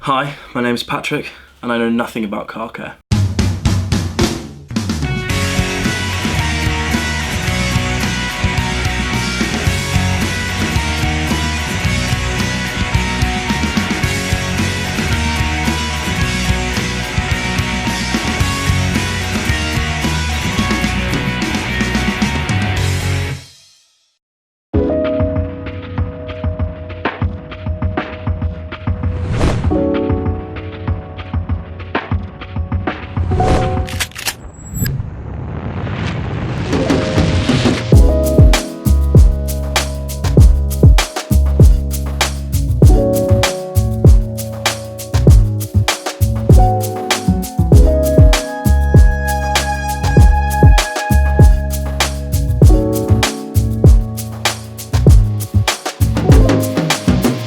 Hi, my name is Patrick and I know nothing about car care.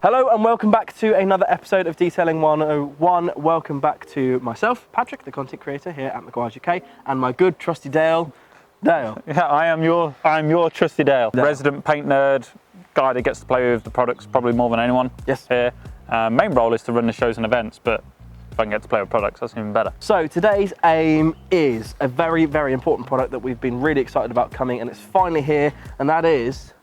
Hello and welcome back to another episode of Detailing 101. Welcome back to myself, Patrick, the content creator here at Meguiars UK, and my good trusty Dale. Dale. Yeah, I am your trusty Dale. Resident paint nerd, guy that gets to play with the products probably more than anyone. Yes. Here. Main role is to run the shows and events, but if I can get to play with products, that's even better. So today's aim is a very, very important product that we've been really excited about coming, and it's finally here, and that is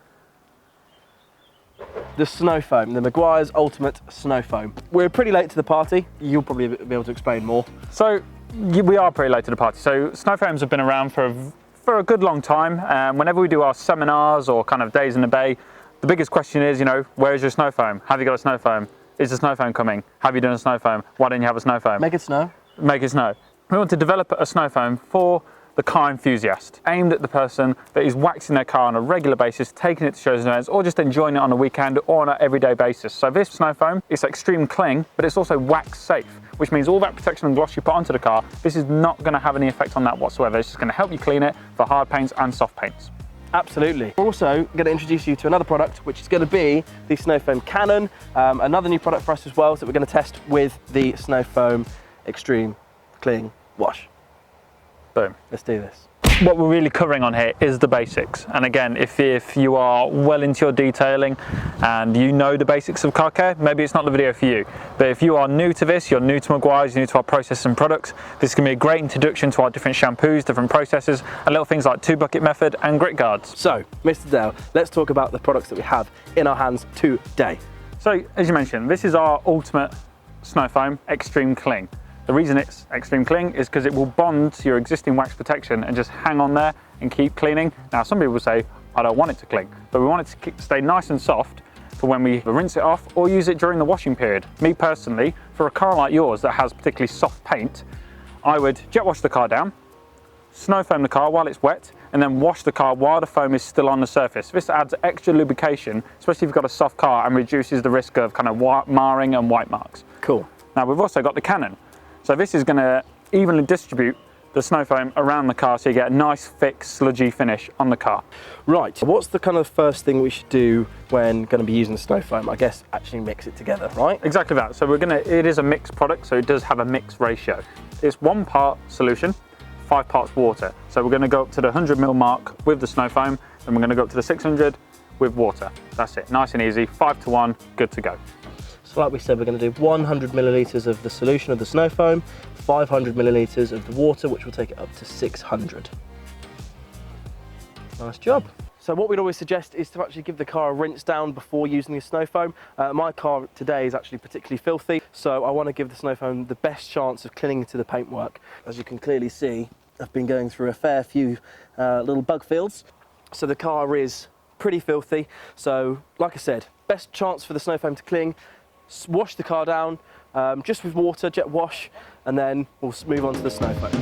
the snow foam, the Meguiar's Ultimate Snow Foam. We're pretty late to the party. You'll probably be able to explain more. So we are pretty late to the party. So snow foams have been around for a good long time. Whenever we do our seminars or kind of days in the bay, the biggest question is, where is your snow foam? Have you got a snow foam? Is the snow foam coming? Have you done a snow foam? Why don't you have a snow foam? Make it snow. Make it snow. We want to develop a snow foam for the car enthusiast, aimed at the person that is waxing their car on a regular basis, taking it to shows and events, or just enjoying it on a weekend or on an everyday basis. So this snow foam is extreme cling, but it's also wax safe, which means all that protection and gloss you put onto the car, this is not going to have any effect on that whatsoever. It's just going to help you clean it for hard paints and soft paints. Absolutely. We're also going to introduce you to another product, which is going to be the Snow Foam Cannon, another new product for us as well, so we're going to test with the Snow Foam Extreme Cling Wash. Boom. Let's do this. What we're really covering on here is the basics. And again, if you are well into your detailing and you know the basics of car care, maybe it's not the video for you. But if you are new to this, you're new to Meguiar's, you're new to our processes and products, this is going to be a great introduction to our different shampoos, different processes, and little things like 2-bucket method and grit guards. So, Mr. Dale, let's talk about the products that we have in our hands today. So, as you mentioned, this is our Ultimate Snow Foam Extreme Cling. The reason it's extreme cling is because it will bond to your existing wax protection and just hang on there and keep cleaning. Now, some people say, I don't want it to cling, but we want it to stay nice and soft for when we rinse it off or use it during the washing period. Me personally, for a car like yours that has particularly soft paint, I would jet wash the car down, snow foam the car while it's wet, and then wash the car while the foam is still on the surface. This adds extra lubrication, especially if you've got a soft car, and reduces the risk of kind of marring and white marks. Cool. Now, we've also got the Cannon. So this is going to evenly distribute the snow foam around the car so you get a nice, thick, sludgy finish on the car. Right, what's the kind of first thing we should do when going to be using the snow foam? I guess actually mix it together, right? Exactly that. So it is a mixed product, so it does have a mixed ratio. It's 1 part solution, 5 parts water. So we're going to go up to the 100 ml mark with the snow foam, and we're going to go up to the 600 with water. That's it, nice and easy, 5 to 1, good to go. So like we said, we're going to do 100 millilitres of the solution of the snow foam, 500 millilitres of the water, which will take it up to 600. Nice job. So what we'd always suggest is to actually give the car a rinse down before using the snow foam. My car today is actually particularly filthy, so I want to give the snow foam the best chance of clinging to the paintwork. As you can clearly see, I've been going through a fair few little bug fields, so the car is pretty filthy. So like I said, best chance for the snow foam to cling, wash the car down just with water, jet wash, and then we'll move on to the snow foam.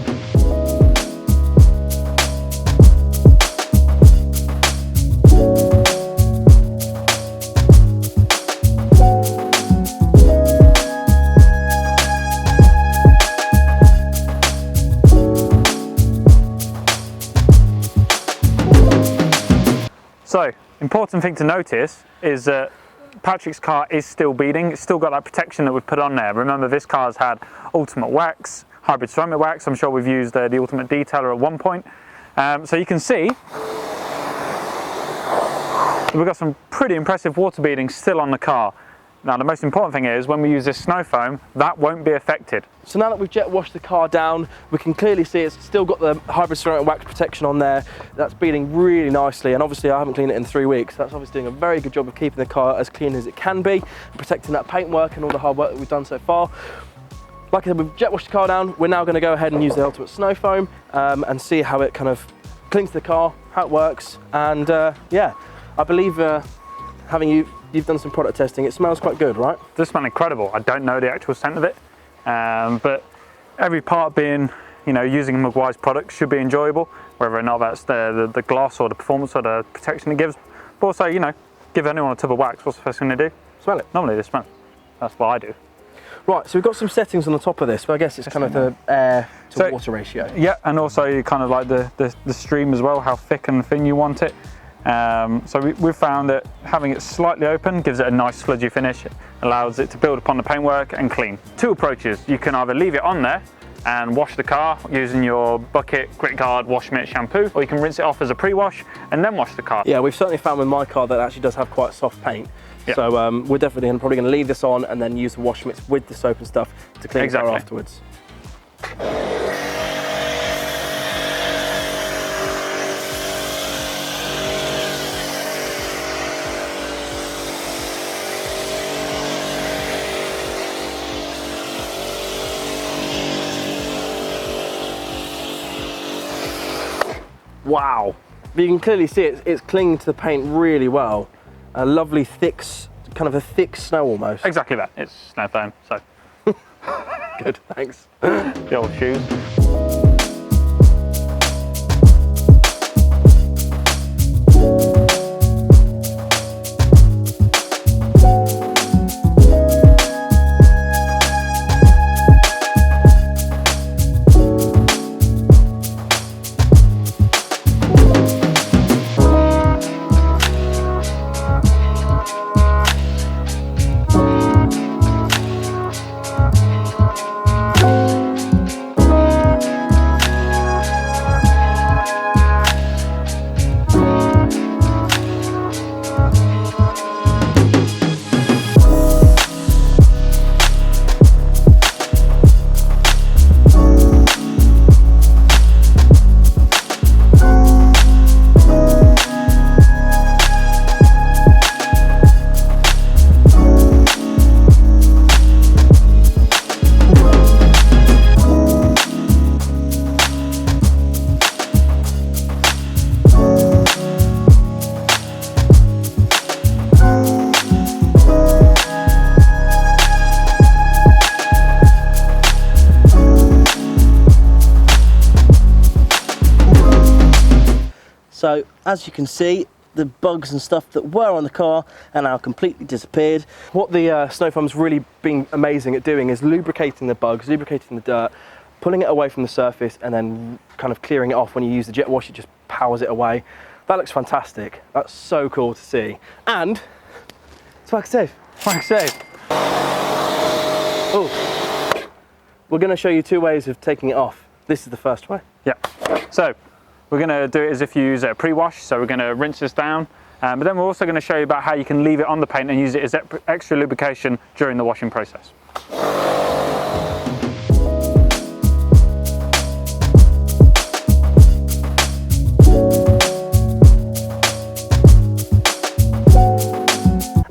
So, important thing to notice is that Patrick's car is still beading. It's still got that protection that we've put on there. Remember, this car's had Ultimate Wax, hybrid ceramic wax. I'm sure we've used the Ultimate Detailer at one point. So you can see we've got some pretty impressive water beading still on the car. Now the most important thing is when we use this snow foam, that won't be affected. So now that we've jet washed the car down, we can clearly see it's still got the hybrid ceramic wax protection on there. That's beading really nicely, and obviously I haven't cleaned it in 3 weeks. That's obviously doing a very good job of keeping the car as clean as it can be, protecting that paintwork and all the hard work that we've done so far. Like I said, we've jet washed the car down. We're now going to go ahead and use the Ultimate Snow Foam and see how it kind of clings to the car, how it works, and yeah, I believe you've done some product testing. It smells quite good, right? It does smell incredible. I don't know the actual scent of it, but every part being, using Meguiar's product should be enjoyable, whether or not that's the gloss or the performance or the protection it gives. But also, give anyone a tub of wax, what's the first thing they do? Smell it. Normally they smell it. That's what I do. Right, so we've got some settings on the top of this, but I guess it's kind of the air to water ratio. Yeah, and also kind of like the stream as well, how thick and thin you want it. So we've found that having it slightly open gives it a nice sludgy finish, allows it to build upon the paintwork and clean. Two approaches: you can either leave it on there and wash the car using your bucket, grit guard, wash mitt, shampoo, or you can rinse it off as a pre-wash and then wash the car. Yeah, we've certainly found with my car that it actually does have quite soft paint. Yeah. So we're definitely probably going to leave this on and then use the wash mitts with the soap and stuff to clean the car afterwards. Wow, but you can clearly see it's clinging to the paint really well. A lovely thick, kind of a thick snow almost. Exactly that, it's snow foam, so. Good, thanks. The old shoes. So as you can see, the bugs and stuff that were on the car are now completely disappeared. What the snow foam's really been amazing at doing is lubricating the bugs, lubricating the dirt, pulling it away from the surface and then kind of clearing it off. When you use the jet wash, it just powers it away. That looks fantastic. That's so cool to see. And it's wax safe. Wax safe. Oh, we're going to show you two ways of taking it off. This is the first way. Yeah. So we're going to do it as if you use a pre-wash. So we're going to rinse this down, but then we're also going to show you about how you can leave it on the paint and use it as extra lubrication during the washing process.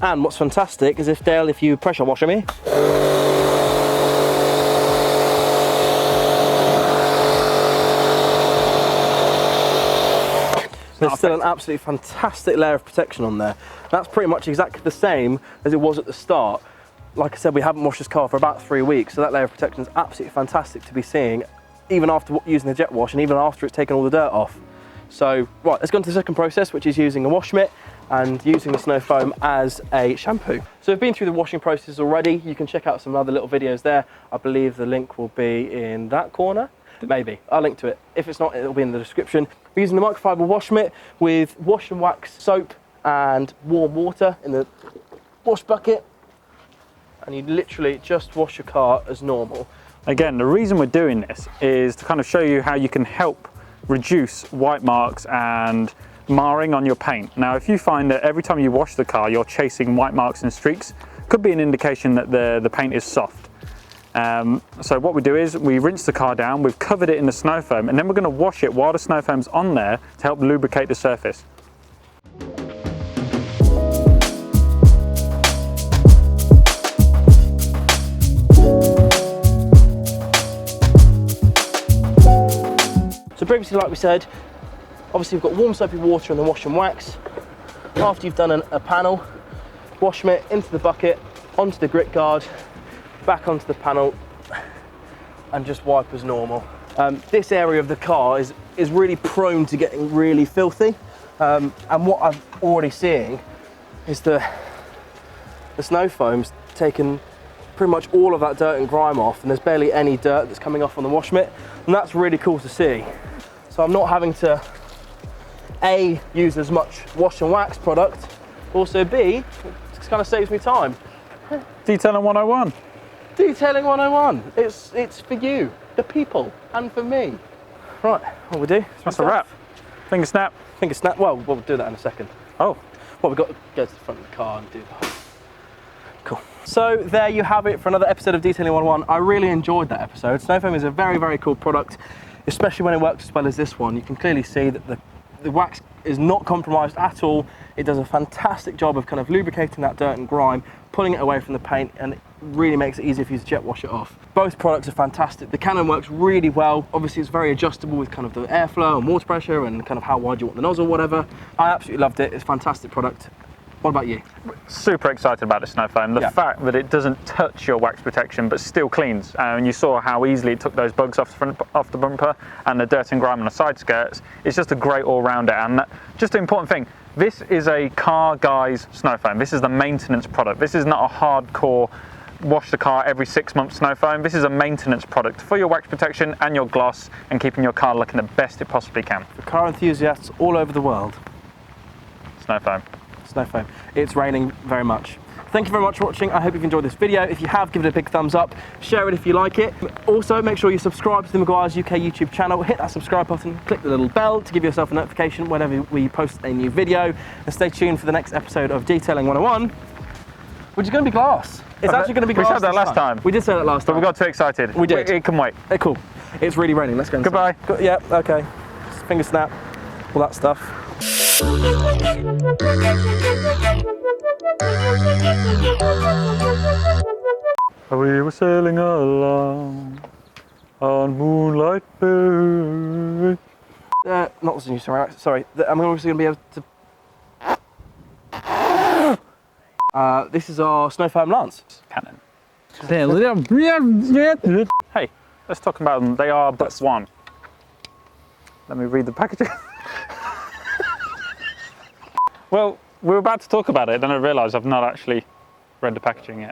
And what's fantastic is if you pressure wash me, there's still an absolutely fantastic layer of protection on there. That's pretty much exactly the same as it was at the start. Like I said, we haven't washed this car for about 3 weeks, so that layer of protection is absolutely fantastic to be seeing, even after using the jet wash and even after it's taken all the dirt off. So, right, let's go on to the second process, which is using a wash mitt and using the snow foam as a shampoo. So we've been through the washing process already. You can check out some other little videos there. I believe the link will be in that corner. Maybe, I'll link to it. If it's not, it'll be in the description. We're using the microfiber wash mitt with wash and wax soap and warm water in the wash bucket. And you literally just wash your car as normal. Again, the reason we're doing this is to kind of show you how you can help reduce white marks and marring on your paint. Now, if you find that every time you wash the car, you're chasing white marks and streaks, could be an indication that the paint is soft. So what we do is we rinse the car down, we've covered it in the snow foam, and then we're going to wash it while the snow foam's on there to help lubricate the surface. So previously, like we said, obviously we've got warm soapy water and then wash and wax. After you've done a panel, wash mitt into the bucket, onto the grit guard, back onto the panel, and just wipe as normal. This area of the car is really prone to getting really filthy, and what I'm already seeing is the snow foam's taken pretty much all of that dirt and grime off, and there's barely any dirt that's coming off on the wash mitt, and that's really cool to see. So I'm not having to A, use as much wash and wax product, also B, it kind of saves me time. Detailing 101. Detailing 101. It's for you, the people, and for me. Right, what we do? That's a wrap. Finger snap. Finger snap. Well, we'll do that in a second. Oh. Well, we've got to go to the front of the car and do that. Cool. So there you have it for another episode of Detailing 101. I really enjoyed that episode. Snow foam is a very, very cool product, especially when it works as well as this one. You can clearly see that the wax is not compromised at all. It does a fantastic job of kind of lubricating that dirt and grime, pulling it away from the paint, and it really makes it easy for you to jet wash it off. Both products are fantastic. The cannon works really well. Obviously it's very adjustable with kind of the airflow and water pressure and kind of how wide you want the nozzle, whatever. I absolutely loved it. It's a fantastic product. What about you? Super excited about the snow foam. The fact that it doesn't touch your wax protection but still cleans, and you saw how easily it took those bugs off the bumper and the dirt and grime on the side skirts. It's just a great all-rounder, and just an important thing, this is a car guy's snow foam. This is the maintenance product. This is not a hardcore wash the car every 6 months snow foam. This is a maintenance product for your wax protection and your gloss and keeping your car looking the best it possibly can. For car enthusiasts all over the world. Snow foam. Snow foam. It's raining very much. Thank you very much for watching. I hope you've enjoyed this video. If you have, give it a big thumbs up. Share it if you like it. Also, make sure you subscribe to the Meguiars UK YouTube channel. Hit that subscribe button, click the little bell to give yourself a notification whenever we post a new video. And stay tuned for the next episode of Detailing 101, which is going to be glass. It's actually going to be glass. We said that last time. We did say that last time. But we got too excited. We did. It can wait. Cool. It's really raining. Let's go inside. Goodbye. Yeah, okay. Finger snap, all that stuff. We were sailing along on Moonlight Bay. Not the new song, sorry. I'm also going to be able to... this is our snow foam lance. Cannon. Hey, let's talk about them. They are but one. Let me read the packaging. Well, we were about to talk about it, then I realised I've not actually read the packaging yet.